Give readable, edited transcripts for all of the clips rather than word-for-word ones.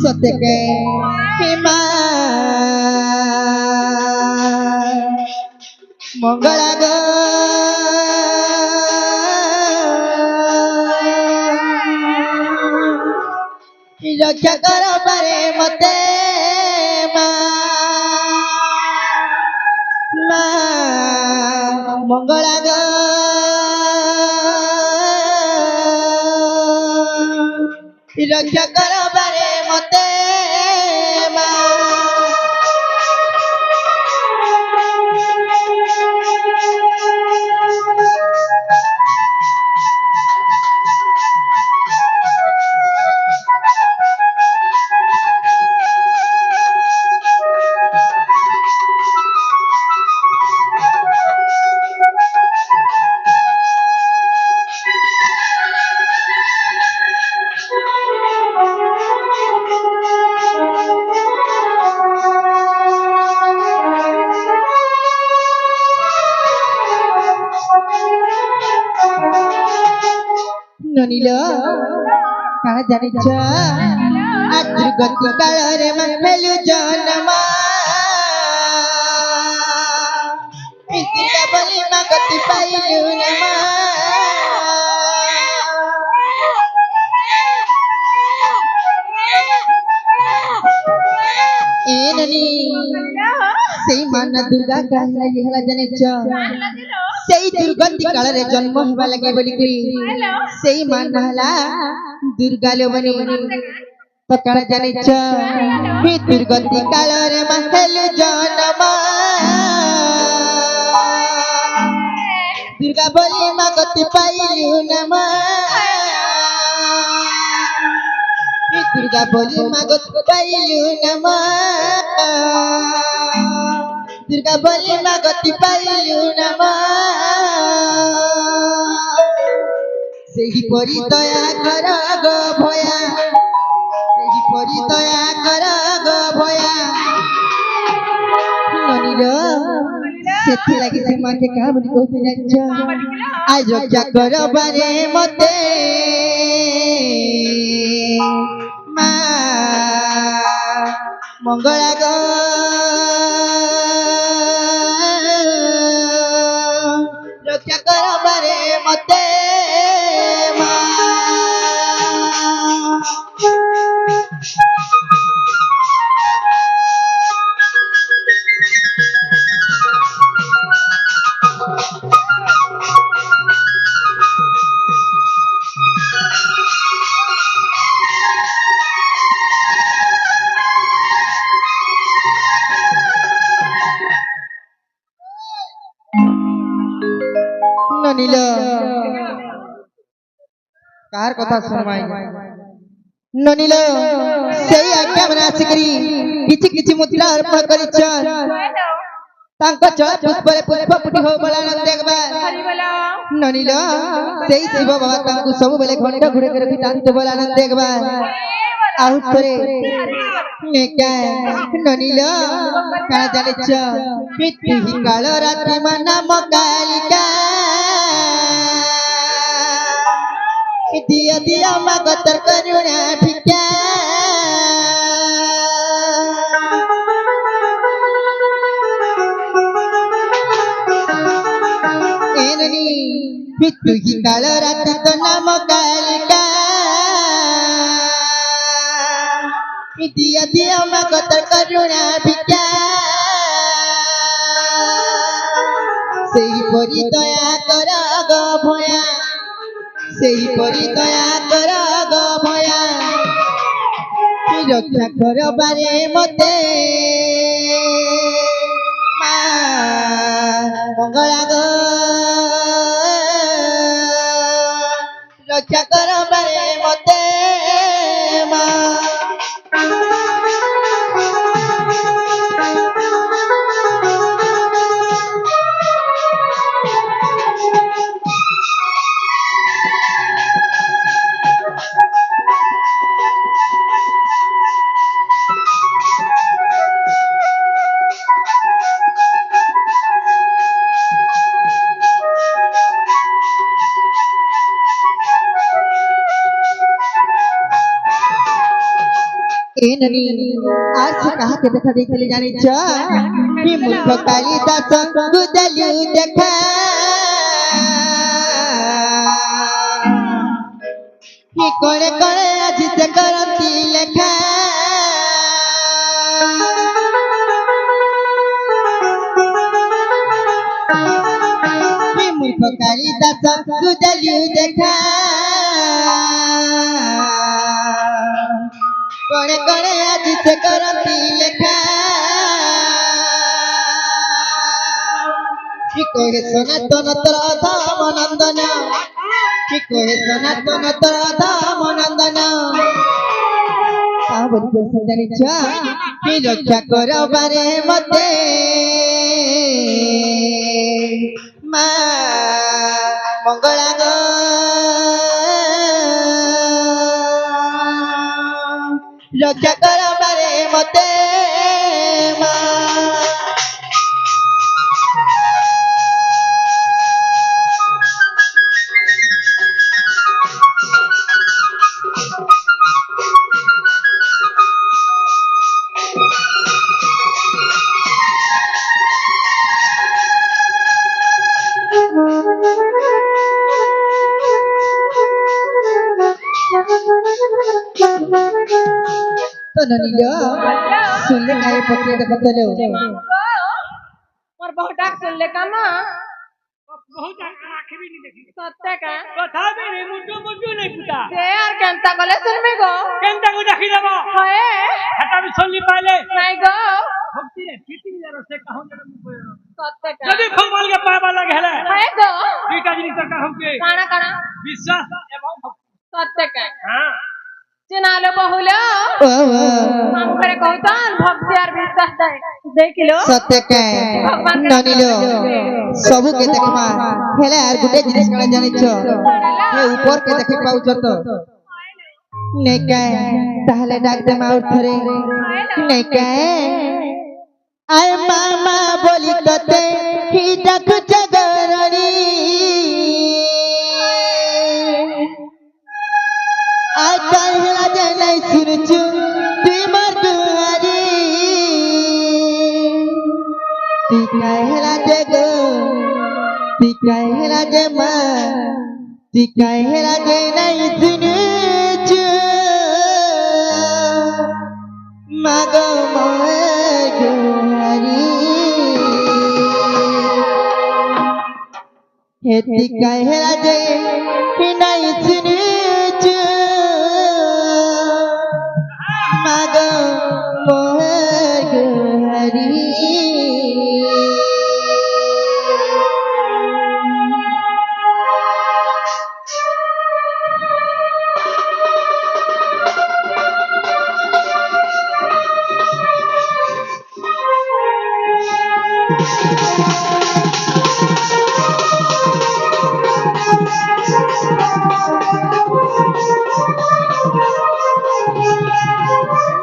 सत्यके हिमा मंगला गो रक्षा कर पारे मते मंगला गो रक्षा कर पारे मते ननिलो कहा जानी छ दुर्गति काल रे महलु जनमा पितिका बलि मा गति पाइलु नमा ए ननी सेई माना दुर्गा कहला यहला जानी छ सेई दुर्गति काल रे जन्म होबा लगे बोली करी सेई मान हला दुर्गा लो बनी तो काल जानी छ बि दुर्गति काल रे महल जन्म दुर्गा बोली मा गति पाइलु नमा दुर्गा बोली मा गति पाइलु नमा दुर्गा बोली मा गति पाइलु नमा सेही परि दया कर गो भया सेही परि दया कर गो भया ननिलो सेथि लागि से माके का बोली कहते जान्छ आज रक्षा कर बारे मते मा मंगला गो रक्षा कर बारे मते ननिलो कार कथा सुनवाई ननिलो सेई आज्ञा बना सिकरी किछि मुद्रा अर्पण करिछ तांको चल पुष्प रे पुष्प फुटी हो बला न देखबा ननिलो सेई शिव बाबा तांको सब बेले घंटा घुरे के रखी तांतो बला न देखबा आउ तोरे नेका ननिलो का जाने छ पिति ही काल रात्रि मना मकालिका दिया दिया मगतर करुणा भिक्षा एननी पितु ही काल रात्रि तो नाम कालिका दिया दिया मगतर करुणा भिक्षा सेही परि दया कर गो भया सेही परि दया कर गो भया रक्षा कर बारे मते मा मंगला गो रक्षा कर बारे मते मा ए ननी आज से कहा के देखा देखले जानी छ कि मूर्ख कालिदास गुदलु देखा कि कोणे कोणे आज से करंती लेखा कि मूर्ख कालिदास गुदलु देखा कोणे कोणे आज से करंती लेखा कि कोहे सनातन तोर धाम नंदन कि कोहे सनातन तोर धाम नंदन बोली कोई जानी छ कि रक्षा करो बारे मते माँ मंगला गो रक्षा करो बारे मते तो ननिलो सुनले काहे पत्र देखतलो और बहुत डाक सुन ले कामा बहुत आंखें भी नहीं देखी सत्य का कथा भी नहीं मुझो नहीं पूछा से यार केंता गले सुन में गो केंता को देखी देबो हाय हटा भी सुन ली पहले नहीं गो भक्ति रे पीती जरा से कहूं जरा मुझे सत्य का कभी फुटबॉल के पाए वाला गेले हाय गो बीटा जी तो कहूं के काना काना विश्वास एवं भक्ति सत्य का हां चिनालो बहुलो हम करे कहतान भक्ति और विश्वास देख लो सत्य के ननिलो सबु के देखमा हेले आर गुटे जिनिस कला जानि छ हे ऊपर के देखे पाउछ तो नै काय ताहले डाक दे माउर थरे नै काय आय मामा बोली तते ही डाक जगरणी आय कहला जे नै सुनछु तुई मर दुआरी ती कहला जे गो ती कहला जे मां ती कहला जे नै सुनछु मागो मोर दुआरी हे ती कहला जे नै सुनछु मागो मोर दुआरी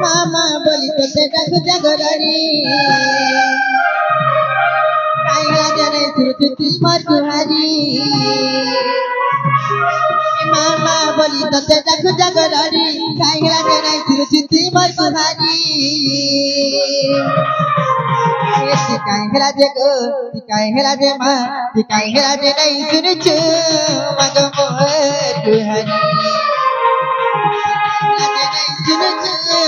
मामा बोली तो ते डाक जगरणी काईला जने सुरती मर दुहारी मामा बोली तो ते डाक जगरणी काईला जने सुरती मर दुहारी सिकाई हेला जे गो सिकाई हेला जे मां सिकाई हेला जे नहीं सुनछु मगो मोर दुहारी सुनछु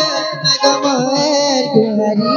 मगो मोर दुहारी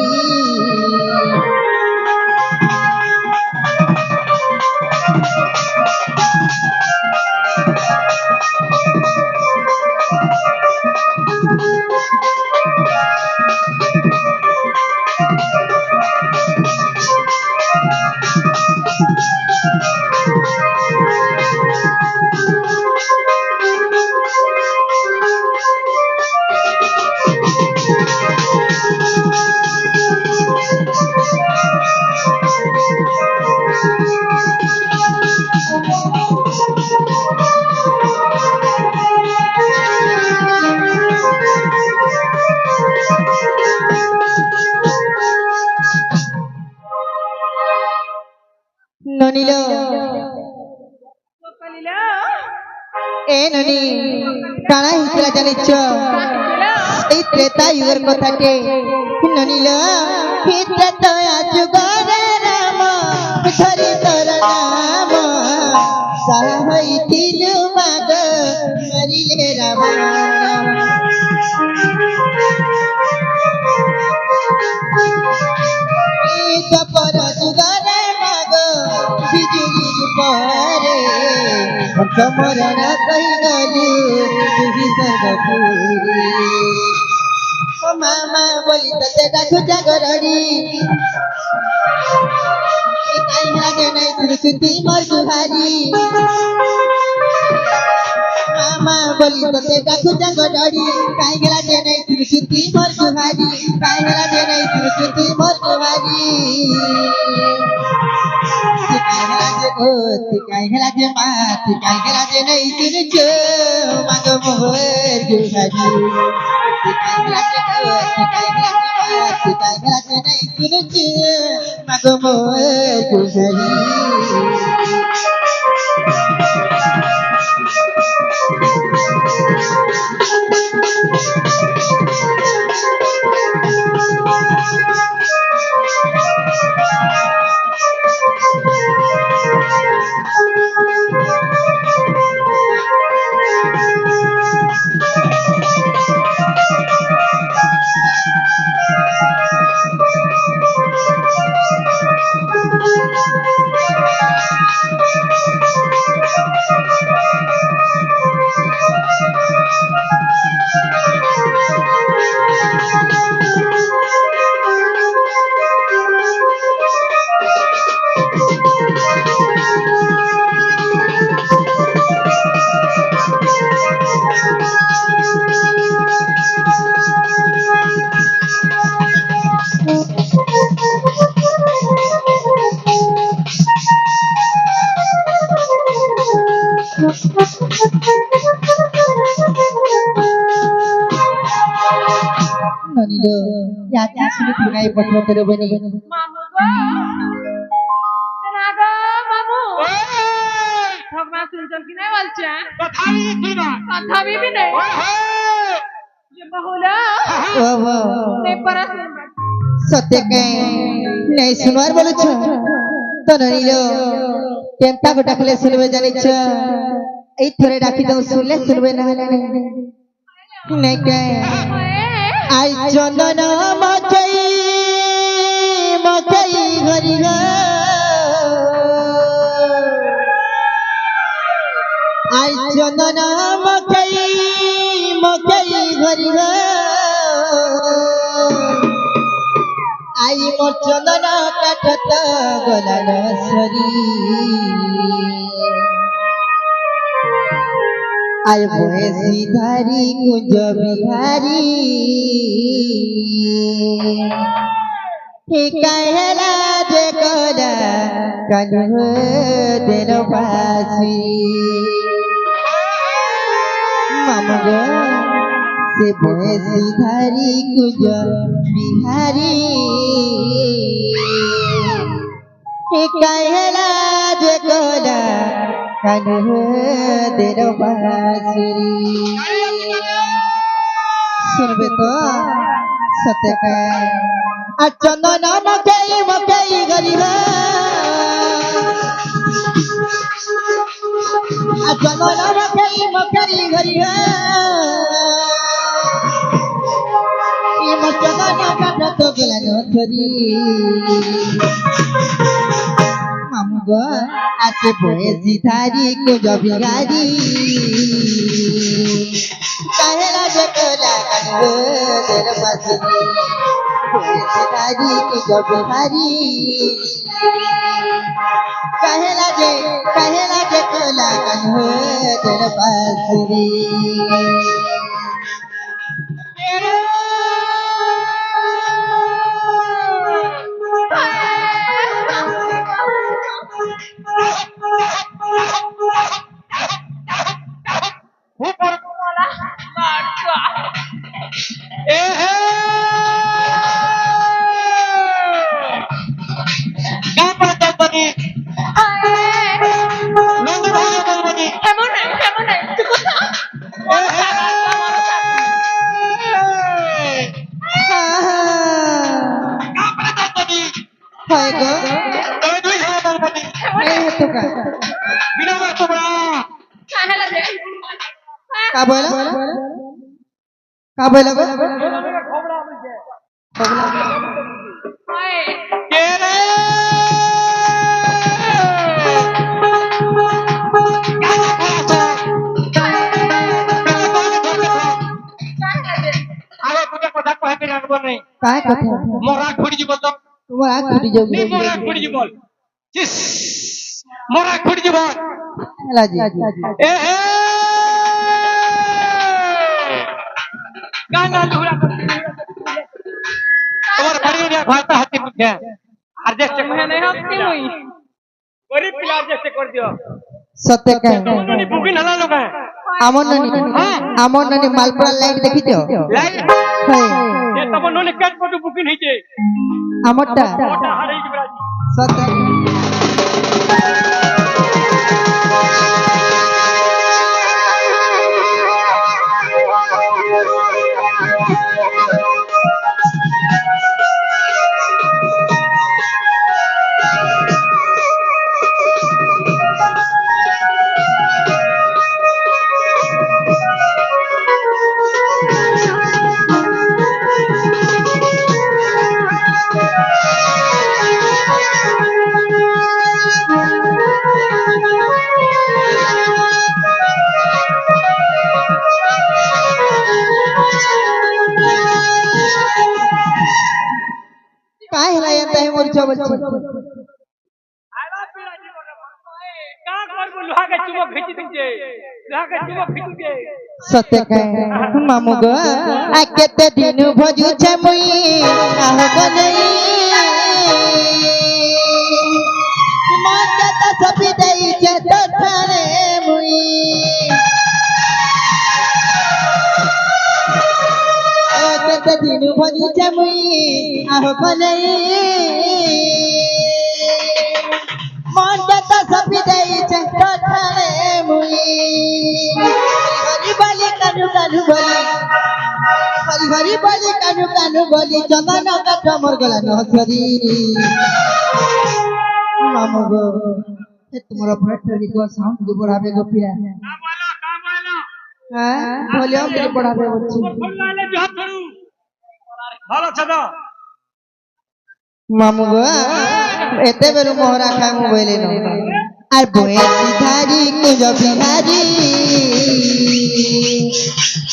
ननिलो कलिलो ए ननी काना हिसला जानिछ ए তাই ওর কথাকে ননিল ভিতরে তো আছু গরে রাম ধরি তোর নাম সারা হইছিল মাগ মরিলে রাবণ পর যুগরে মাগ বিজুলি পরে মরণ কই গলু তুই সর্বপুরি ও মামা বলি তোতে ডাকু জাগরণী কাই লাগে নাই সুরসুতি মোর দুহারি মামা বলি তোতে ডাকু জাগরণী কাই লাগে নাই সুরসুতি মোর দুহারি কাই লাগে নাই সুরসুতি মোর দুহারি কাই লাগে মা কাই লাগে নাই সুরসু মাগ মোর দুহারি ননিলো याची असली तुगाई पत्र तर बनी মামু গো না গো মামু ঠকমা শুনছেন কি নাই বলছে কথা বলি না কথা বিবি নাই যে বহুলা ओ वो नहीं परा सुन सत्य काय नाही सुनवार बोलुछ तो ननिलो केंता को डाकले सुनबे जानिछ এই থরে ডাকি দাও শুনলে শুনবে না নাই काय आई चंदन मकई मकई घरी ग आई चंदन मकई मकई घरी ग आई मोर चंदन काटत गलाल सरी आय भैंसी धारी कुंज बिहारी कहला जे कला कन्हु देन पासी मामग से भैंसी धारी कुंज बिहारी कहला जे कला कन्हु देन पासी सुनबे तो सत्य का चंदन मकई मकई गरीब चंदन मकई मकई गरीब चंदन काटत गलाल थरी मामू गो आसे भैंसी धारी को जबिगारी कहला जे कला कन्हु देन पासी भैंसी की जब भारी कहला जे कोला कन्हु देन पासी এমন নাই তুই কোথা হয় গো তুমি দুই ঝাড়া দরকারি এই হেতু কা বিনা বাস তোমরা কাহেলা দে কা বলা কা বলা গো খবরা বলছে হয় কে রে কাহেলা দে আরে তোকে কথা কহে রাখব নাই কায় কথা মরা খুড়ি জীব তো তোমার আগ ছুটি যাও নি মরা খুড়ি জীব চিস মরা খুড়ি জীব লাজি এ হে গানা লুহরা তোমার বাড়ি নিয়ে ভাষা হাতি মুখে আরজেস্ট করে নাই হক্তি মুই গরিব পিলা আরজেস্ট করে দিও সত্য কা তুমি বুকিং হলা লোক আমন নানি মালপুরা লাইট দেখিছো লাইট হয় এ তব নলে কাট কত বুকিং হইছে আমরটা ওটা হারাই দিবে রাজি সত্য काय हला येता है मोरचा बच्चे आला पिला जीवन का करबो लोहा के चुमो भेची दिजे लोहा के चुमो फिटू दे सत्य काय मामू गो आकेते दिन भजू छे मुई आह गनई माता ता सभी दई छे तो ठाणे मुई आकेते दिन भजू छे मुई आह गनई माता ता सभी दई छे तो ठाणे मुई हरी बाली कानु कानु बोली हरी बाली कानु कानु बोली चंदन काठ मोर गला न सरी मामू गो ए तुम्हारा बैटरी को साउंड को बढ़ावे गो पिया का बोलो हां वॉल्यूम भी बढ़ावे बच्चे फोन लाले जहां करू ভালো छदा मामू गो एते बेरु मोहरा खाए मोबाइल नो আর বয়ে সিধারি কুঞ্জ বিহারি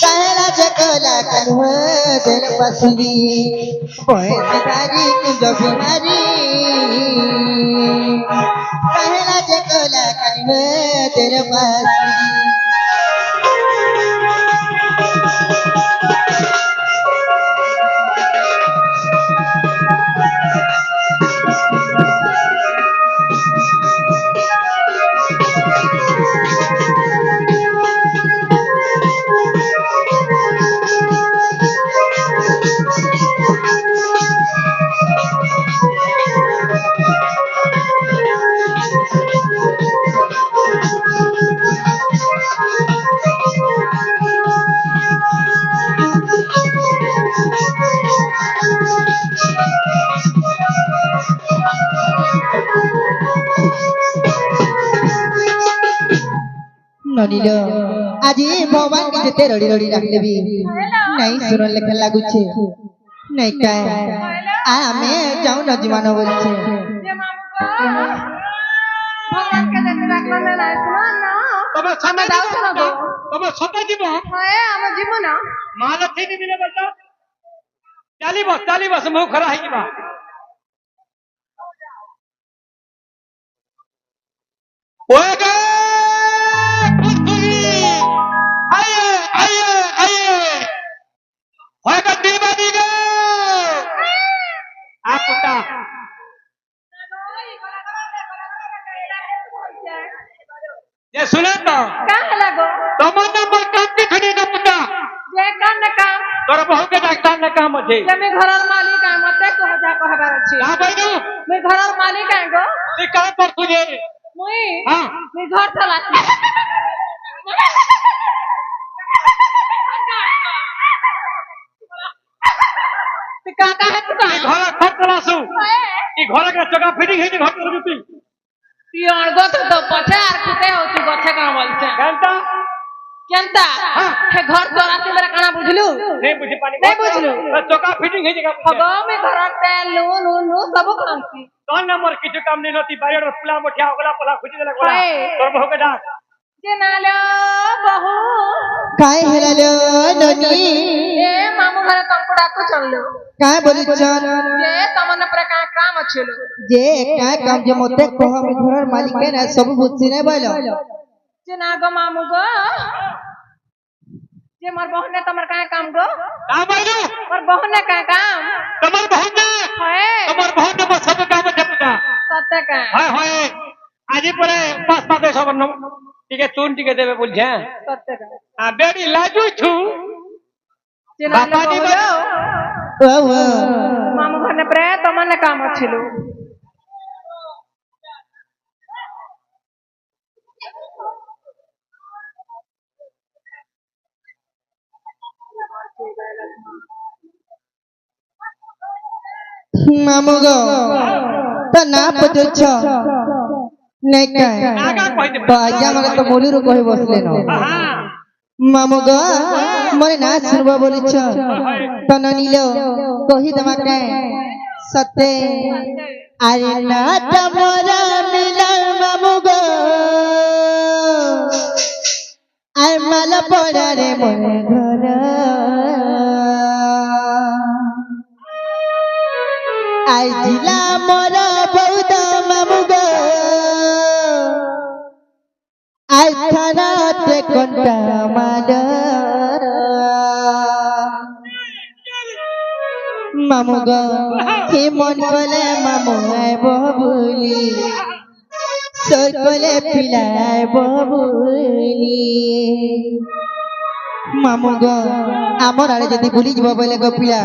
कहला जकोला कन्हो दिल पसरी बये सिधारी कुंज बिहारी कहला जकोला कन्हो दिल पसरी ननिलो আজি भगवान के जेते रड़ी रड़ी रख लेबी नहीं सुनन लेखे लागुछे नहीं काय आमे जाऊ न जीवन बोलछे যে মামু গো ভগবান কে যেতে রাখলো না না শুনো না তবে সামনে যাও শোনো গো তবে সতে দিব হয় আমার জীবন মালা থেকে দিলে বলতো চালিব মুখ খরা হই দিবা ওয়ে গে কুতুরি আয়ে আয়ে আয়ে হয় কা দিবা দিগে আপুটা ये सुने तो কাহেলা গো তোমার নাম্বার কাম কি খনি না পুতা যে কান কাম তোর বহু के डाक्टर ने काम আছে যে আমি ঘরের মালিক আই মতে কহ যা কহবার আছে का বাইনু আমি ঘরের মালিক আই গো তুই কাম কর তুই মুই हां আমি ঘর চালাচ্ছি ତୁ କା କା ହେତୁ କା ଏ ଘର ଖଟ କଲାସୁ ଏ ଘର କା ଚକା ଫିଟିଂ ହେଇଛି ଘର କରୁ ତୁଇ তুই অর্গ তো পছা আর খুতে হচ্ছে গছে কাম বলছে কেনটা কেনতা হে ঘর তো রাতে মেরা কানা বুঝলু নেই বুঝি পানি नहीं बुझलु চকা ফিটিং হয়েছে কা বুঝি হগো মে ঘর তেল নুন সব কামছি তোর নম্বর কিছু কাম নেই নতি বাইরের ফুলা মঠিয়া ওগলা পলা খুঁজে দিলে গোলা হয়। তোর বহুকে ডাক যে নালো বহু काय हेलालो ननी এ মামু ঘরে তমকু ডাকু চললো काय बोलिचन যে তমনে পরে কা কাম আছিল जे काय काम जे मते कह हम घरर मालिक है ना सब बुझी नहीं बोलो যে না গো মামু গো যে মোর বহনে তোমার কা কাম গো না বাইরু মোর বহনে কা কাম তোমার বহন না হয় তোমার বহন না সব কাম আছে পুতা সত্য কা হয় হয় আজি পরে পাঁচ পাঁচ সব টিকে চুন টিকে দেবে বলছে সত্য কা আ বেড়ি লাজু ছু যে নালো বাপাজি বহু ओ ओ মামু ঘরে পরে তমনে কাম আছিল मामुगो तो ना पतुछ नहीं काय नागा कहि दे तो आज्ञा मगे तो मोलुरु कहि बसले न हां मामुगो मने ना सुनबो बोलिछ तो ननिलो कहि दमा काय सते अरे ना तमरा मिलन मामुगो आय माला पड़ा रे मोरे घर आय जिला मोरा बहुत मामुगो आय थाना ते कंटा माड मामुगो के मन कोले मामु आय बबुली सर कोले पिलाय बबुली मामुगो आमर आड़े जदि भूली जीव बोले गो पिला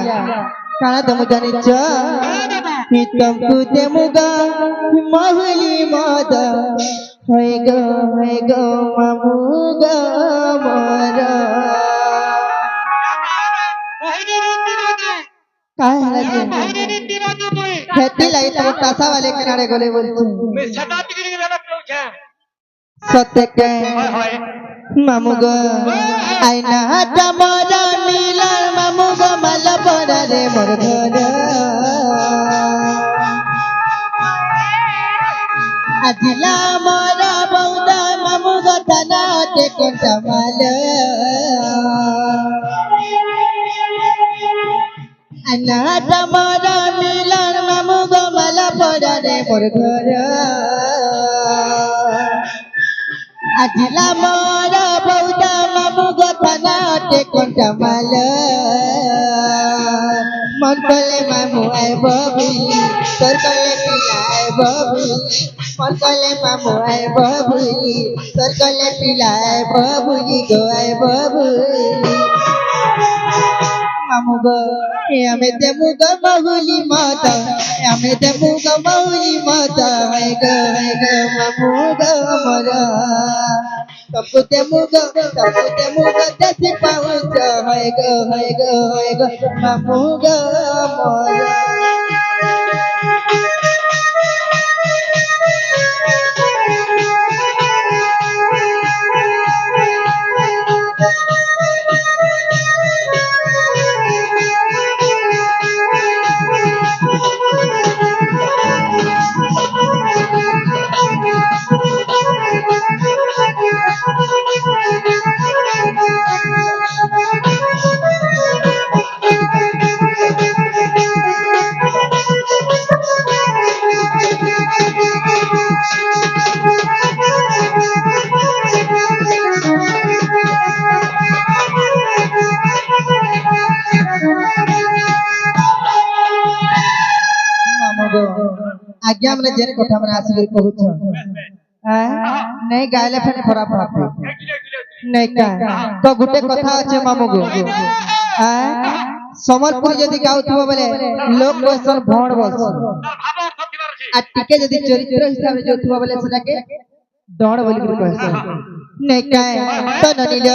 काना तुम जानिच कि तुमको देमुगा महुली मद होय गो मामुगो मोर काय लगे खेती लाई तो तासा वाले किनारे गोले बोलते मैं सदा टिके दादा पूछा सत्य के हाय हाय मामुगो आईना तमरा मिलन मामुगो माल पड़ा रे मोर घर आजिला मोरा बौदा मामुगो थाना ते कंटा माल आना तमरा मिलन मामुगो माल पड़ा रे मोर घर आजिला मोरा बौदा मामुगो थाना ते कंटा माल मन कोले मामू आय बबुली तोर कोले पिला आय बबुली मन कोले मामू आय बबुली तोर कोले पिला आय बबुली गो आय बबुली मामुगो हमें ते मुगो बहुली माता हमें ते मुगो बहुली माता है गो मामुगो मोरा सबको ते मुगो दस पाउच है गो मामुगो मोरा आज्ञा मैंने जेन कोठा मैंने आसी कहूछ नहीं गायले फेने खराब भाबे नहीं का तो गुटे कथा আছে मामुगो समरपुर यदि गाउथबो बोले लोक क्वेश्चन भण बोलछ आ टिके यदि चरित्र हिसाब रे जोथबो बोले सेटा के दौड़ बोली कहस नहीं काय तो ननिल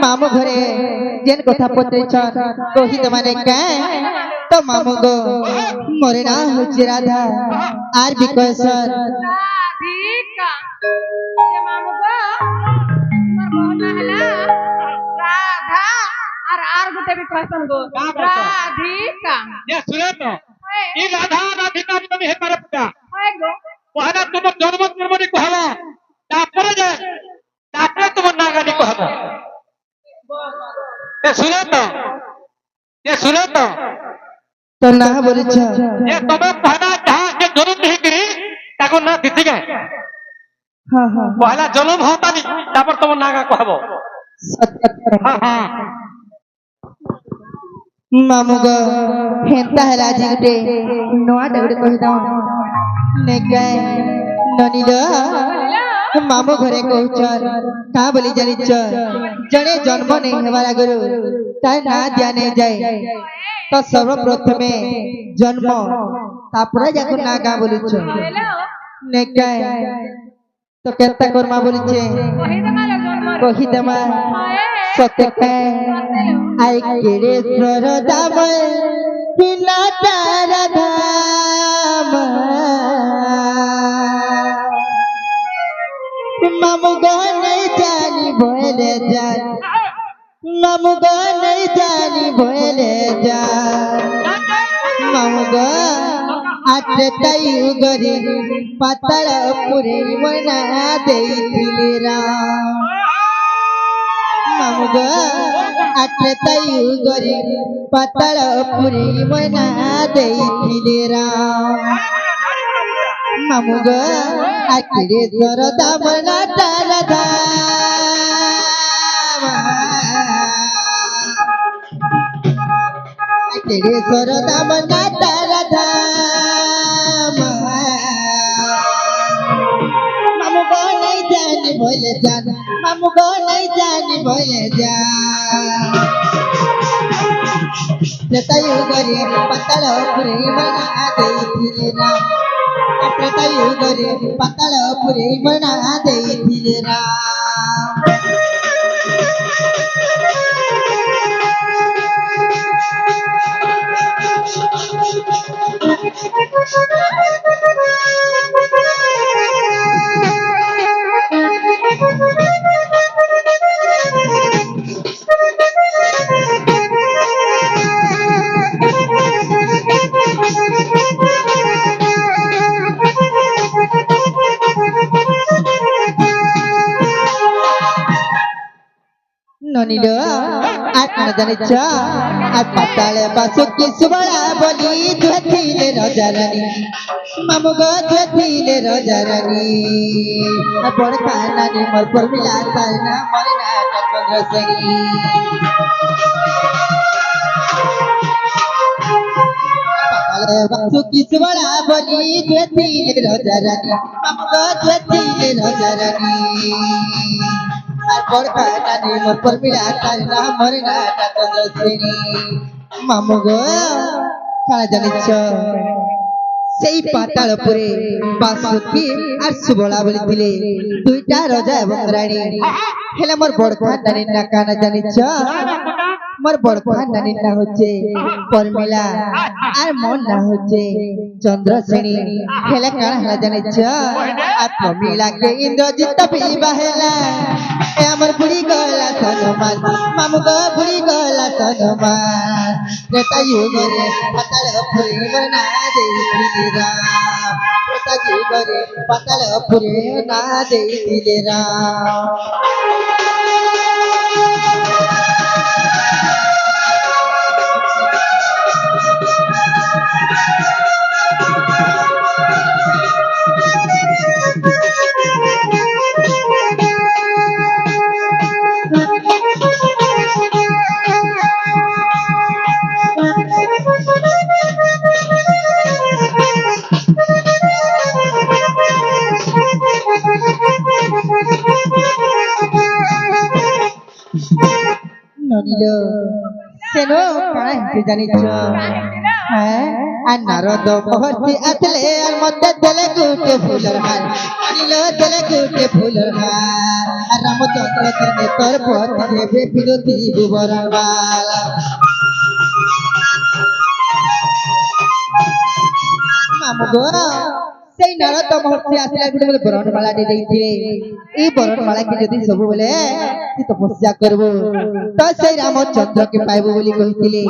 मामू घरे जेन कथा पत्रिछन कही त माने काय तो मामू गो मोरे ना होछि राधा आर भी कहसन राधिका ये मामू गो तुम्हार कहना हला राधा आर गुटे भी कहसन गो राधिका ये सुने तो ई राधा राधिका তুমি হে মারে পুতা होय गो कहना तुम जन्म कर्म नी कहला तापरे तुम नागानी कहबो ये सुने तो ना बोलिछ ये तुम कहना जहां के जन्म नहीं करी ताको ना दिति गए हां हां पहला जन्म होता नहीं तापर तुम नागा कहबो हां हां मामू गो हेंता है राजी गुटे नोआ डगड़े कहि दाओ ने काय ननिल मामू घरे कहछन का बोली जानिछ जने जन्म नहीं हेवार आगरु ता ना ध्याने जाए तो सर्वप्रथमे जन्म तापरे जाको ना गा बोलिछ हेलो ने काय तो केता कर्मा बोलिछे कहि दमा लो जन्म कहि देमा सत्य काय आई केरेश्वर दाम किना तारा धाम मामू गो नहीं जानी बोले जान मामू गो नहीं जानी बोले जान मामू गो आटे ताई उगरी पातळ पुरे मना देईले राम मामू गो आटे ताई उगरी पातळ पुरे मना देईले राम मामू गो आकिरे सर दामना तारा धाम आकिरे सर दामना तारा धाम मामू गो नहीं जानी बोले जान मामू गो नहीं जानी बोले जान जतायु गरे पतळ पुरे मना देईले राम जतायु गरे पतळ पुरे मना देईले राम ननिल आत्मा जानिछ आ पाताले बासुकी सुबळा बोली धथिले रजारानी मामू गो धथिले रजारानी आ बड़ खानानी मोर पर मिला तारना मरना चंद्रसेनी पाताले बासुकी सुबळा बोली धथिले रजारानी मामू गो धथिले रजारानी बड़ खानानी मोर पर मिला तारना मरना चंद्रसेनी मामू गो काला जानिछ सेई पाताल पुरे बासुकी आर सुबला बोलिथिले दुईटा राजा एवं रानी हेले मोर बड़ खानदानी ना काना जानिछ मोर बड़ खानदानी ना होचे परमिला आर मन ना होचे चंद्रसेनी हेले काना हला जानिछ आ परमिला के इंद्रजित पीबा हेला ए हमर बुढ़ी गला सनमान मामू गो बुढ़ी गला सनमान जतायु गरे पताल पुरे मना देईले राम जतायु गरे पताल पुरे ना देईले राम ननिल सेनो काहे जानिछ हैं আর নারদ মহর্ষি আসলে আর মধ্যে দেলে গুটে ফুলের হার আনিল দেলে গুটে ফুলের হার আর রামচন্দ্র দিনে তোর পথে দেবে বিরোধী ভুবরণ মালা মামু গো সেই নারদ মহর্ষি আসলে গুটে মতে বরণমালা ଦେଇଥିଲେ এই বরণমালাকে যদি ସବୁବେଳେ তপস্যা করব তো সেই রামচন্দ্রকে পাইব বলি কহিଥିଲେ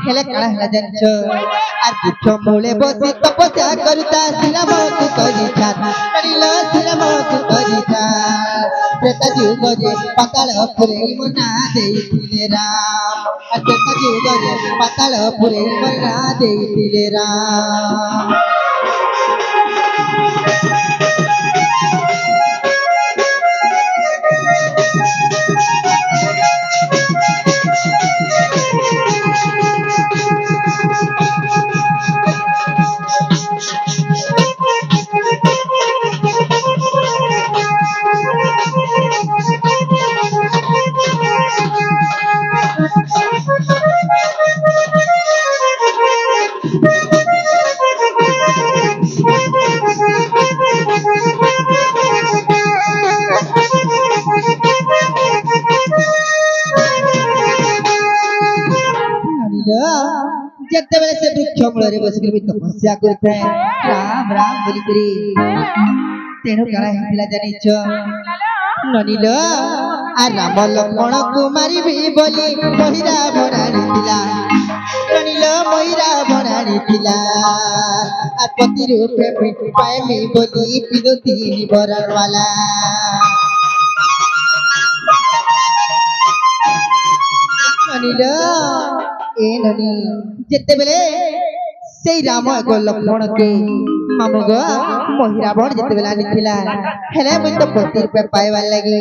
হেলে কাଣା ହେଲା জানিছ আর বৃক্ষ মূলে বসি তপস্যা করুতা শ্রীরামକୁ କରିଥା କରିଲ ଶ୍ରୀରାମକୁ କରିଥା ত্রেতা যুগরে পাতাল পুরে মনা ଦେଇଥିଲେ রাম আর ত্রেতা যুগরে পাতাল পুরে মনা ଦେଇଥିଲେ রাম যেতেবেলে সে বৃক্ষ মূଳରେ বসিকি তপস্যা করুଥାଏ রাম রাম বলিকরি তেଣୁ କାଣା ହେଇଥିଲା ଜାଣିଛ ନନିଲ আর রাম লক্ষ্মণକୁ মারিবি বলি মহিরা ভরাଣିଥିଲା ননিল মহিরা ভরাଣିଥିଲା আর পতি রূপে পাইমি বলি বিরোধী বরণমালা ননিল এ ননি যেতেবেলে সেই রাম এক লক্ষ্মণকে মামু গো মহিরাবণ যেতেবেলে আনিଥିଲା হেলে মুই তো পতি রূপে পাইবার লাগি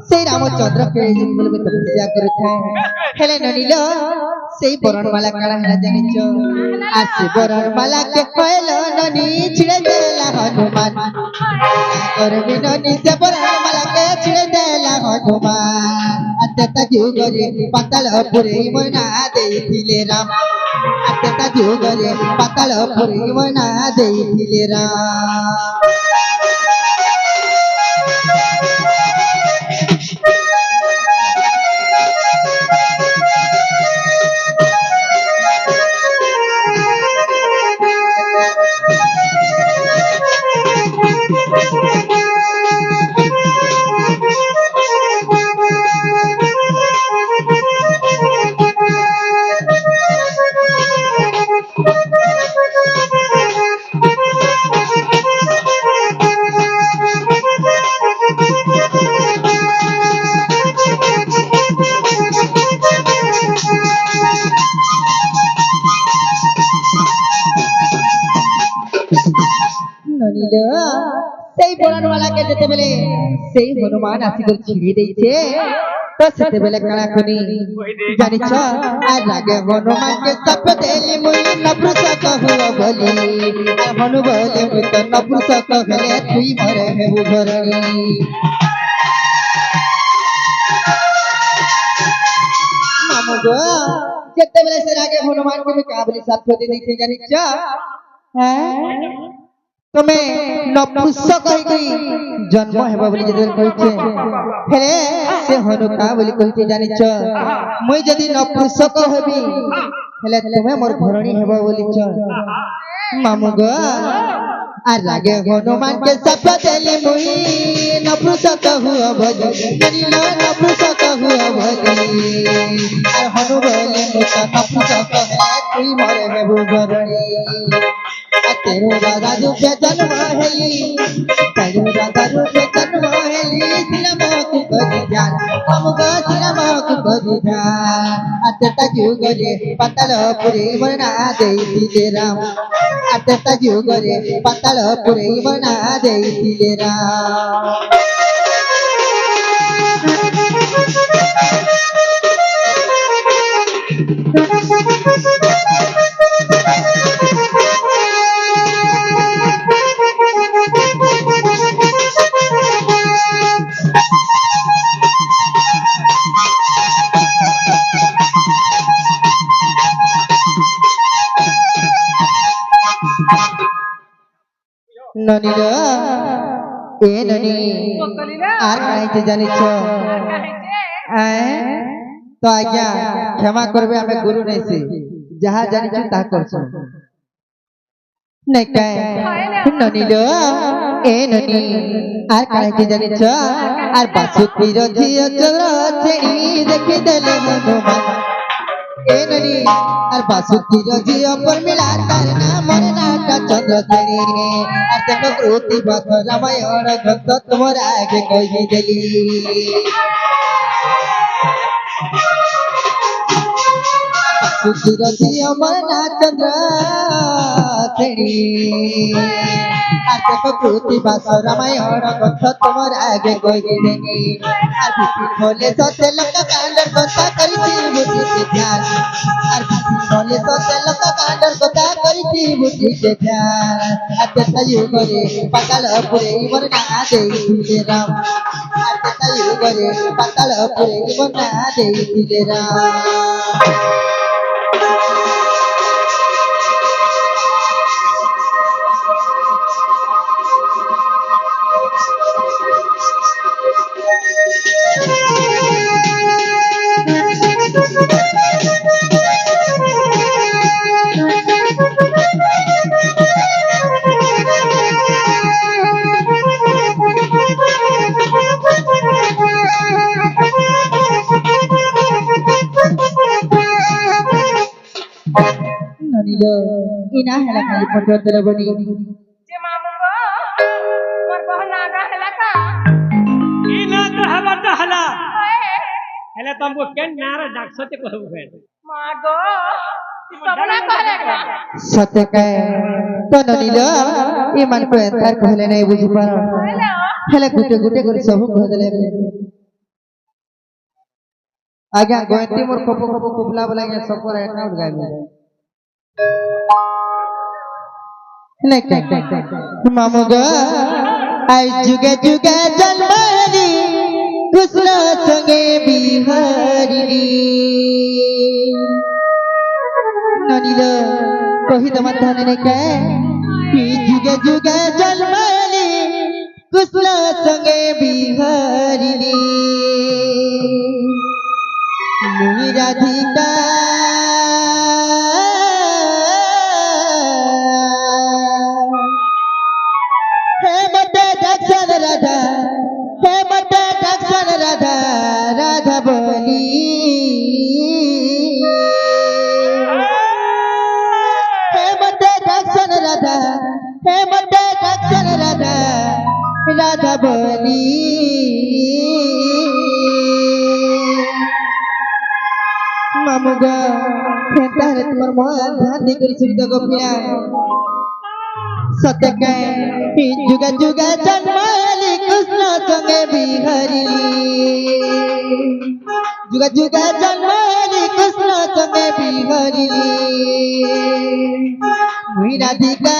সেই রামচন্দ্রকে যেতেবেলে মুই তপস্যা করুଥାଏ হেলে ননিল সেই বরণমালা কাଣା ହେଲା জানিছ আর সে বরণমালাকে কইল ননি ছিড়ে দেলা হনুমান করবি ননি সে বরণমালাকে ছিড়ে দেলা হনুমান আত্মা যুগরে পাতাল পুরে মনা ଦେଇଥିଲେ রাম আত্মা যুগরে পাতাল পুরে মনা ଦେଇଥିଲେ রাম ননিল সেই বরণমালাকে যেতেবেলে সেই হনুমান আসিকরি ছিড়ে ଦେଇছে তো সেতেবেলে কাଣା কনি জানিছ আর রাগে হনুমানকে সপ দেলি মুই নপুংসক হুଅ বলি আর হনু বলে মুই তো নপুংসক হেলে তুই মরে হেবু ঘরণী মামু গো যেতেবেলে সে রাগে হনুমানকে মুই কা বলি সপ দে ଦେଇছে জানিছ হ্যাঁ তুমি নপুংসক হইকি জন্ম হেব বলি যদি কইছে হেলে সে হনুকা বলি কইছে জানিছ মুই যদি নপুংসক হবি হেলে তুমি মোর ঘরণী হেব বলিছ মামু গো আর রাগে হনুমানকে সপ দেলি মুই নপুংসক হুଅ বলি করিল নপুংসক হুଅ বলি আর হনু বলে মুই তো নপুংসক হে তুই মরে হেবু ঘরণী तेरो राजा रूपे जन्म हेली तेरो राजा रूपे जन्म हेली श्रीरामକୁ କରିଥା ଆମକୁ ଶ୍ରୀରାମକୁ କରିଥା ଆତେତା ଯୁଗରେ ପାତାଳ ପୁରେ ମନା ଦେଇଥିଲେ ରାମ ଆତେତା ଯୁଗରେ ପାତାଳ ପୁରେ ମନା ଦେଇଥିଲେ ରାମ ননিল এ ননি বকলিল আর কাহিতে জানিছ তো আজ্ঞা ক্ষমা করবে আমি গুরু নেছি যাহা জানিছু তাহা করছু নেকাই ননিল এ ননি আর কাহিতে জানিছ আর বাসুতির ঝিও চন্দ্র ছেড়ি দেখি দেলে হনুমান এ ননি আর বাসুতির ঝিও পরমিলা তার নাম নাটা চন্দ্র ছেড়ি আর দেখো প্রতি বাস রামায়ণ গ্রন্থ তোমার আগে কহি দেলি বাসুতির ঝিও মরনা চন্দ্র ছেড়ি আর দেখো প্রতি বাস রামায়ণ গ্রন্থ তোমার আগে কহি দেলি আর বিপিন বলে সতে লোক কাণ্ডর কথা করিছি বুঝিতে ধ্যান আর বিপিন বলে সতে লোক কাণ্ডর কথা করিছি বুঝিতে ধ্যান আর তেতায়ু করে পাতাল পুরে মর না দেইছিলে রাম আর তেতায়ু করে পাতাল পুরে মর না দেইছিলে রাম ননিল ইনা হেলা খালি পটর দেলে বনি যে মামু গো মোর বহু নাগা হেলা কা ইনা তো হবা তো হলা হেলে তুমको কেন নারা ডাকছতে কহু ফের মা গো সবনা কহলে কা সতে কায় তো ননিল ইমান কো এন্তার কহলে নাই বুঝি পার হ্যালো হেলে গুটে গুটে করে সব কহ দেলে আজ্ঞা গোয়ন্তি মোর কপো কপো কুবলা বলাগে সব করে একাউন্ট গাইবে মামু গো আই যুগে যুগে জন্মালি কৃষ্ণ সঙ্গে বিহারিণী ননিল কহি তোমার ধানে নেকে যুগে যুগে জন্মালি কৃষ্ণ সঙ্গে বিহারিণী মুনি রাধিকা हे मते दक्षिण राधा हे मते दक्षिण राधा राधा बोली हे मते दक्षिण राधा हे मते दक्षिण राधा राधा बोली मामुगा हेतारे तुमर मोहन ध्यान दे करी सुविधा गोपिया सत्यके जुगा जुगा जन्माली कृष्ण संगे बिहारिणी जुगा जुगा जन्माली कृष्ण संगे बिहारिणी मुई राधिका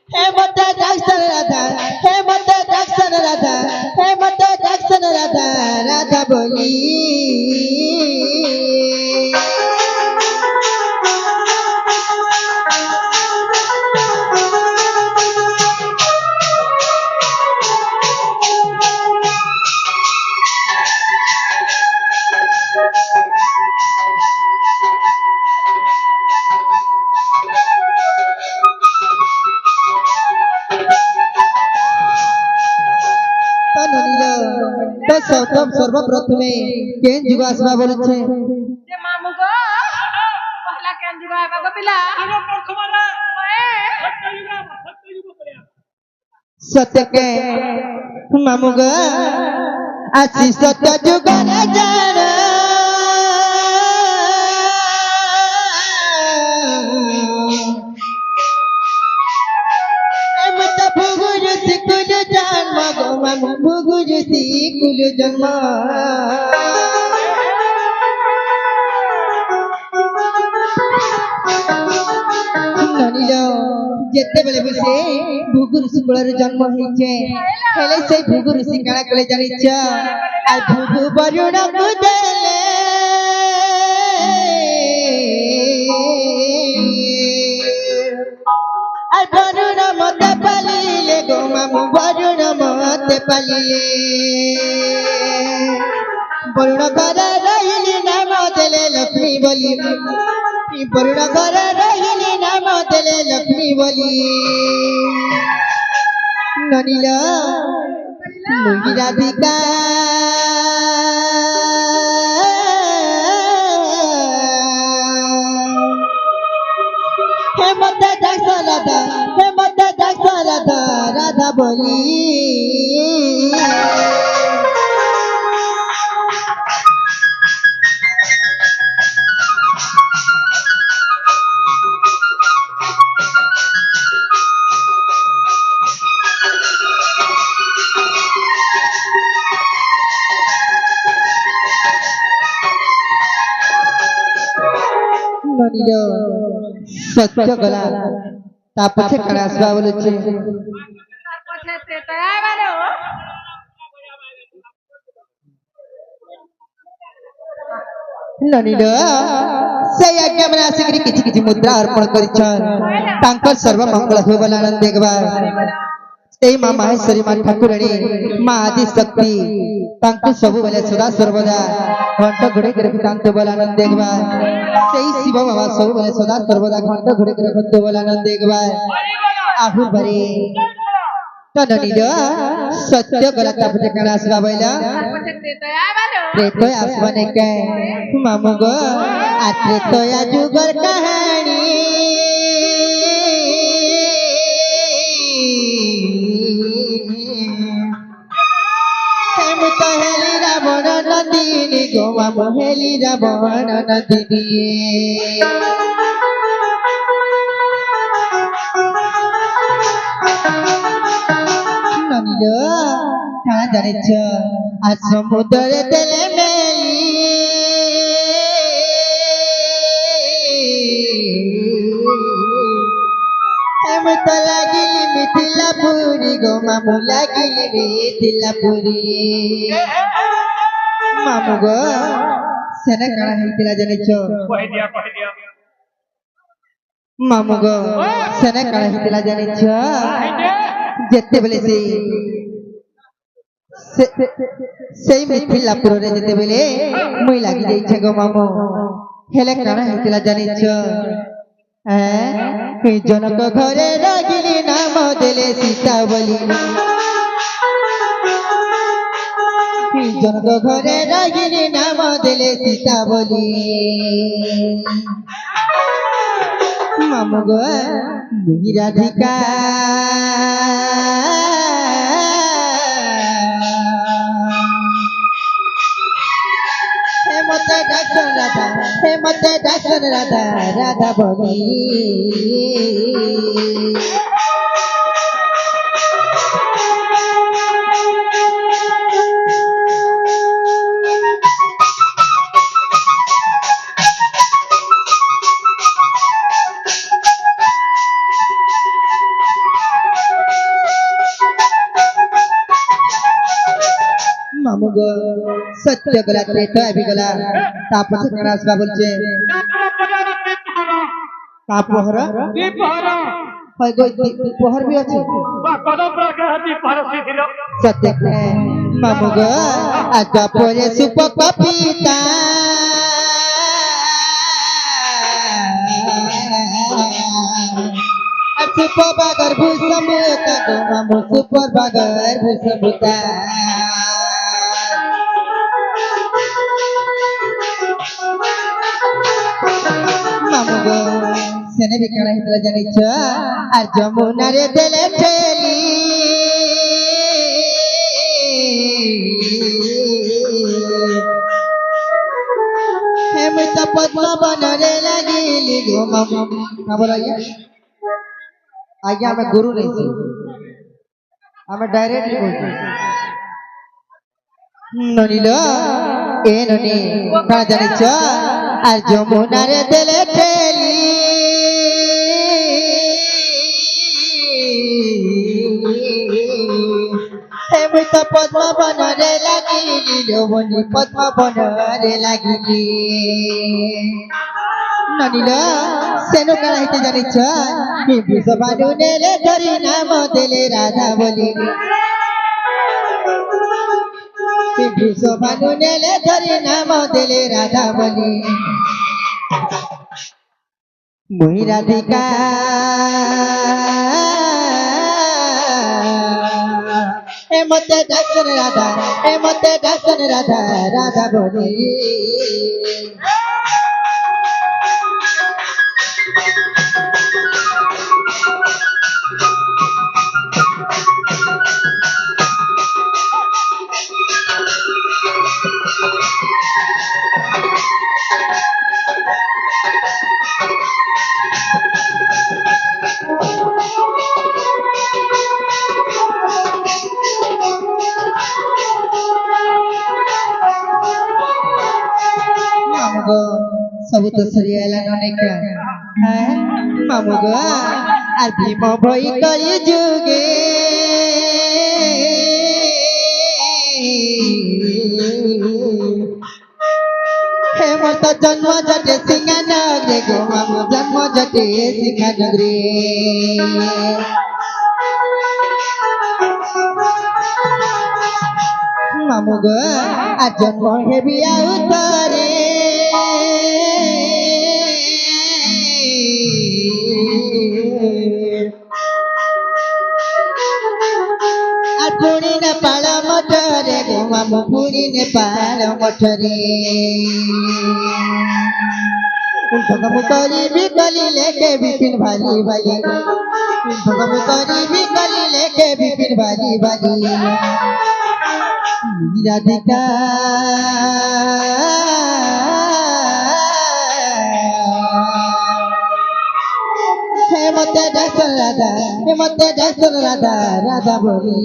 हे मते दक्षिण राधा हे मते दक्षिण राधा हे मते दक्षिण राधा राधा बोली সর্বপ্রথমে কেন যুগ আসবা বলেছে যে মামু গো পহলা কেন যুগ আইবা গো পিলা ইনা প্রথমরা ওয়ে সত্যযুগ করে সত্যকে মামুগ আসি সত্য যুগ রে জান এমত ভুগুরু সিকুল জন্ম গো মামু ভুগুরু সিকুল জন্ম যেতেবেলে বসে ভুগু ঋষি কুলের জন্ম হয়েছে হেলে সেই ভুগু ঋষি কাଣା কলে জানিছ আর ভুগু বরুণ কু দেলে আর বরুণ মতে পালিলে গো মামু বরুণ মতে পালিলে বরুণ ঘরে রহিলি নাম দেলে লক্ষ্মী বলি বরুণ ঘরে রহিলি নাম দেলে লক্ষ্মী বলি ননিল মুই রাধিকা হে মতে ডাকছ রাধা হে মতে ডাকছ রাধা রাধা বলি ননিল সত্য গলা তা পছে কারা আসবা বলেছে তার পথে ত্রেতায় বালো ননিল সেই আজ্ঞা মানে আসিকি কিছু কিছু মুদ্রা অর্পণ করিছন তাঙ্কর সর্ব মঙ্গল হো বলে আনন্দ দেখবা এই মা মাহেশ্বরী মা ঠাকুরাণী মা আদি শক্তি তাঙ্কু ସବୁ বেলে সদা সর্বদা ঘণ্ট ঘুরে রখিতান্ত বলে আনন্দ দেখবা সেই শিব বাবা ସବୁ বেলে সদা সর্বদা ঘণ্ট ঘুরে রখন্ত বলে আনন্দ দেখবা আহু বারে তো ননিল সত্য গলা তাপতে কানা আসবা বইলা তার পথে ত্রেতায় বালো त्रेतय आसमाने के मामू गो आ त्रेतय जुगर कहानी हम तो हेली रावण नंदिनी गो मामू हेली रावण नंदिनी ननिलो काना जानिछ आ समुद्र तेले मेली हम तो लागिली मिथिला पुरी गो मामू लागिली मिथिला पुरी मामू गो सेने काना हेतिला जानिछ कह दिया मामू गो सेने काना हेतिला जानिछ जेते बेले সেই মিথিলা পুরে যেতে বেলে মুই লাগি যাইছে গো মামু হেলে কানা হেতিলা জানিছ হ্যাঁ জনক ঘরে রাগিলি নাম দেলে সীতা বলি জনক ঘরে রাগিলি নাম দেলে সীতা বলি মামু গো মুই রাধিকা মতে ডাকন রাধা হে মতে ডাকন রাধা রাধা বলি মামু গো সত্য গলা ত্রেতয়া भी গলা তাপছে কানা আসবা বলছে তাপহর दीपहर হয় গো দীপহর भी আছে कदम प्रकार दीपहर सिथिल सत्य मामू गो आजा परे सुप कपिता सुप बागर भूसमुता गो मामू सुपर बागर भूसमुता मामू गो सेने भी काना हेतला जानिछ আর যমুনা রে দেলে ঠেলি হেম তো পদ্ম বনরে লাগিলি গো মামু খবর আজ্ঞা আজ্ঞা আমি গুরু নেছি আমি ডাইরেক্টলি বলছি ননিল এ ননি কানা জানিছ আর যমুনা রে দেলে ঠেলি হেম তো পদ্ম বনরে লাগিলি যৌবনী পদ্ম বনরে লাগিলি ননিল সেনু কাড়াইতে জানিছ বিভূষ বানু নেলে ধরি নাম দেলে রাধা বলি বিভূষ বানু নেলে ধরি নাম দেলে রাধা বলি মুই রাধিকা এ মতে ডাকন রাধা এ মতে ডাকন রাধা রাধা বলি মামুগো সবু তো সরিয়ালা অনেকা হ্যাঁ মামুগো আর ভীম ভই করি যুগে হে মত জন্ম জটে সিংহানগরে গো মামু জন্ম জটে সিংহানগরে মামুগো আর জন্ম হেবি আউ তরে আর পুরি নে পাল মঠরে গো মামু পুরি নে পাল মঠরে ভগমু করিবি কলিলে কে বিপিন ভালি ভালি ভগমু করিবি কলিলে কে বিপিন ভালি ভালি রাধিকা হে মতে ডাকন রাধা হে মতে ডাকন রাধা রাধা বলি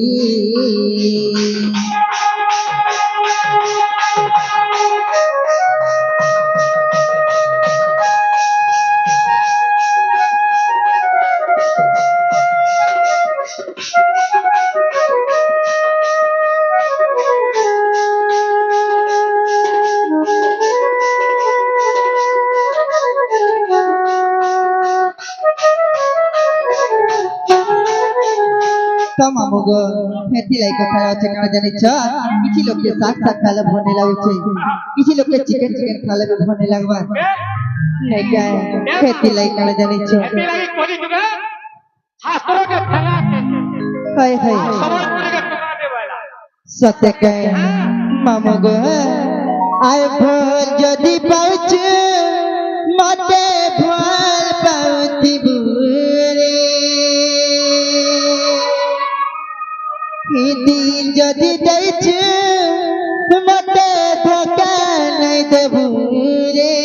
মামুগো হেতি লাই কথা আছে কেন জানিছ কিছু লোকে শাক শাক খালে ভনে লাগুছে কিছু লোকে চিকেন চিকেন খালে ভনে লাগবা নাই গায় হেতি লাই কেন জানিছ এতে লাগি করি যুগে শাস্ত্রকে ফেলাতে হায় হায় সমর্পণকে ফেলাতে বলা সত্য গায় মামুগো আয় ভোল যদি পাউছ মতে ভোল পাউতি বুরে দিল যদি দেছ মতে ধোকা নাই দেবু রে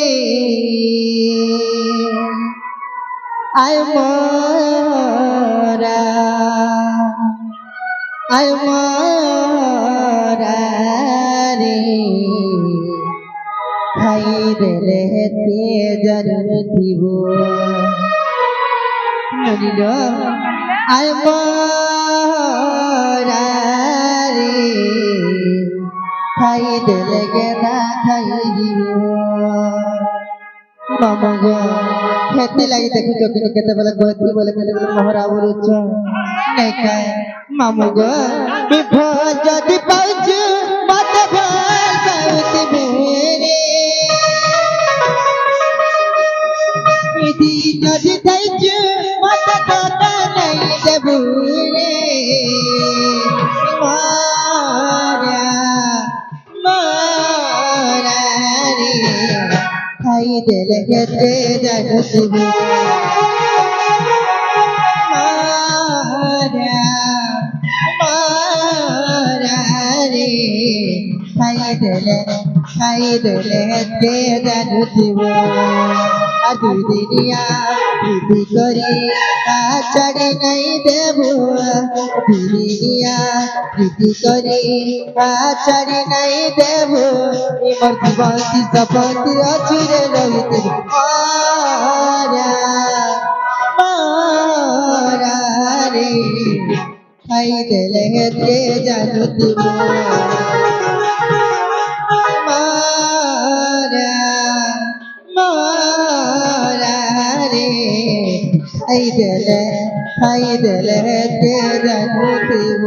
আয় মোরা রে খাই দেলে তেজর দিব নলিল আয় মোরা রে খাই দেলে গেদা খাই দিব মামুগো হেতি লাগি দেখুছ কিনি কেতেবেলে গতি বলে কেতেবেলে মোহরা বলুছ নাই কায় মামুগো বিভ যদি পাউছ মতে ভাল পাউতি বুরে ইদি যদি থাইছ মতে ধোকা নাই দেবু রে মোরা রে খাই দেলে গেতে জাগতিব মোরা রে খাই দেলে গেতে জাগতিব আদু দিনিয়া বিধি করি ছাড়ি নাই দেব দিনিয়া বিধি করি ছাড়ি নাই দেব মোর জীবন সপতি অচিরে রহিতে মোরা রে খাই দেলে হেতে জানুতিব মোরা রে খাই দেলে তেরা নুতিব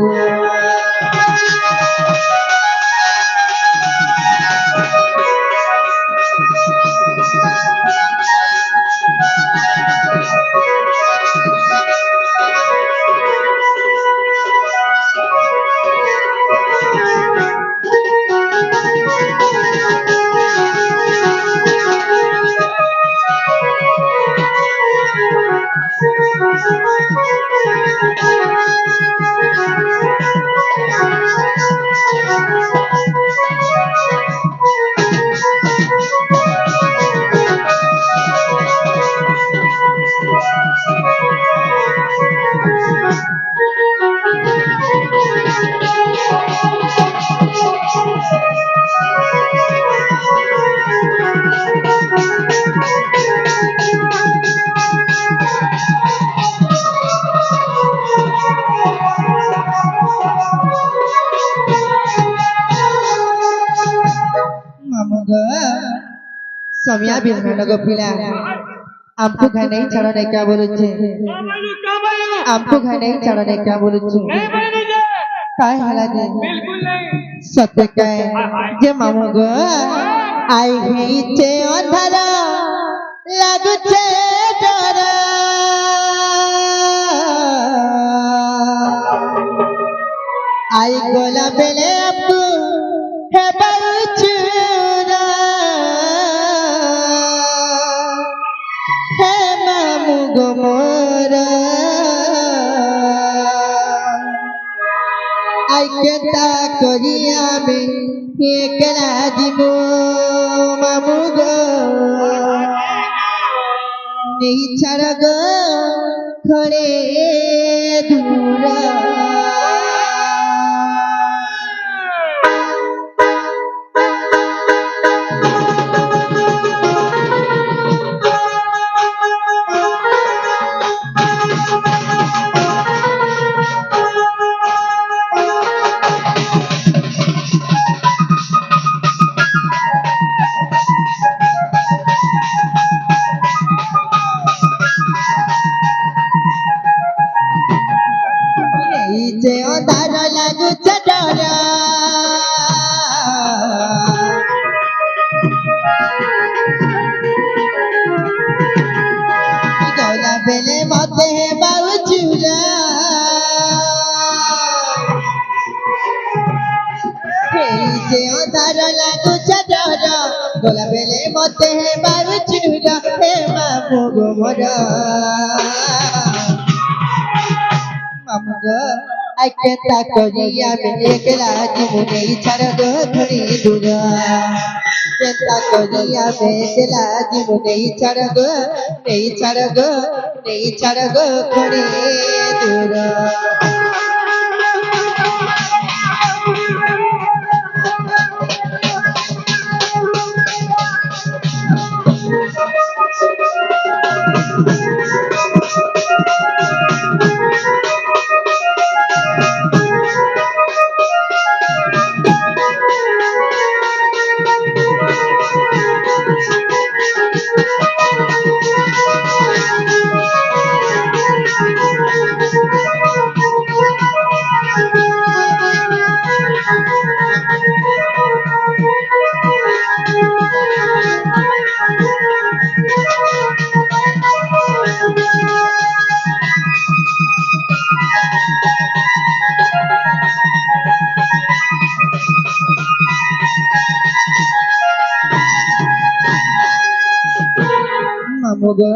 समिया बिना लगो पिला हमको घर नहीं चढ़ाने क्या बोलूं हमको घर नहीं चढ़ाने क्या बोलूं काय हला दे बिल्कुल नहीं सत्य काय जे मामू गो आई हिचे अंधारा लागु छे डरा आई गोला बेले आपको है बाउचुरा है मामू गो मोरा आई केता करिया में एकला जीवो मामू गो नहीं छड़ गो खड़े दूरा जे अंधार लागु छे डरा गोला बेले मते है बाउचुरा जे अंधार लागु छे डरा गोला बेले मते है बाउचुरा हे मामू गो मोरा मामू गो आई केता करिया में एकला जीवो नहीं छड़ गो थोड़ी दूरा केता करिया में एकला जीवो नहीं छड़ गो थोड़ी दूरा मामू गो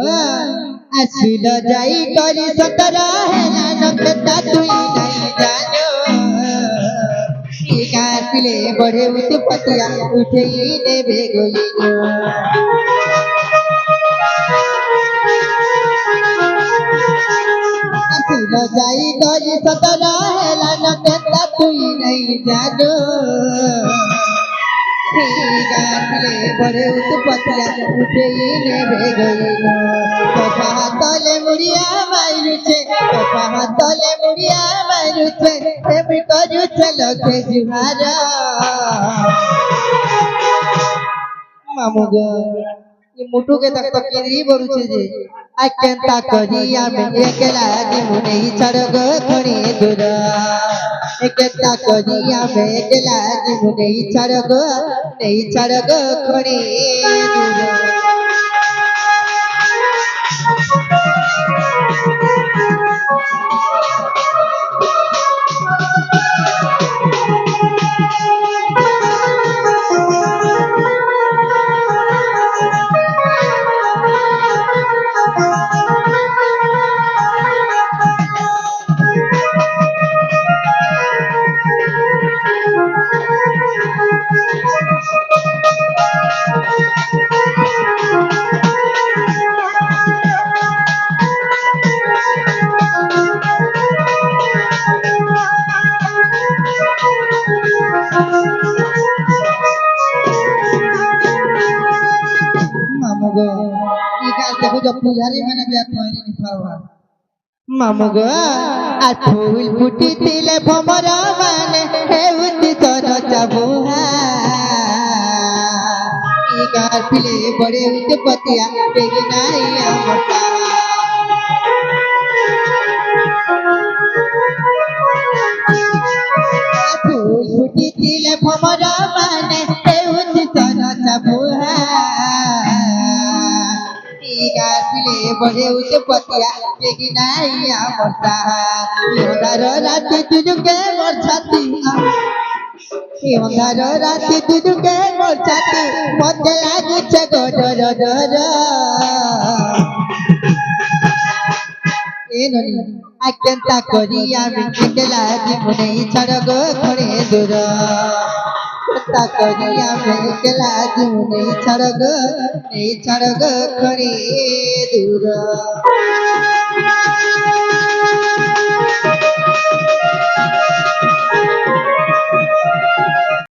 आसिल जाई करी सतरा हेला नकता तुई नहीं जानो टीका पिले बड़े उत्पतिया उठे ने बेगोइनो आसिल जाई करी सतरा हेला नकता तुई नहीं जानो गाले बड़े उत्पतिया उठे ने बेगोइनो तोफा तले मुड़िया माइरुचे तोफा तले मुड़िया माइरुचे एमि करू चलो के जुहारा मामू गो ये मुटु के तक तो केंद्री बरुचे जे आ केंता करी आमे एकला जिमु नहीं छड़ गो खणी दूर ए केंता करी आमे एकला जिमु नहीं छड़ गो खणी दूर मामुगो ई गाल देखो जो पुजारी मैंने भी थोड़ी नहीं पावा मामुगो आ फूल फुटी तिले भमरा माने हेउति तन चाबुहा ई गाल पिले बड़े उते पतिया बेगी नाही अमता फूल फुटी तिले भमरा माने हेउति तन चाबुहा गाछिले बढे उते पतिया बेगी नाही आमता योदार राति तुजुके मोर छाती योदार राति तुजुके मोर छाती मते लागुछे गडर डर ए ननी आ केंता करी आमी एकला जिमु नहीं छड़ गो खणे दूर केंता करी आमी एकला जिमु नहीं छड़ गो खणे दूर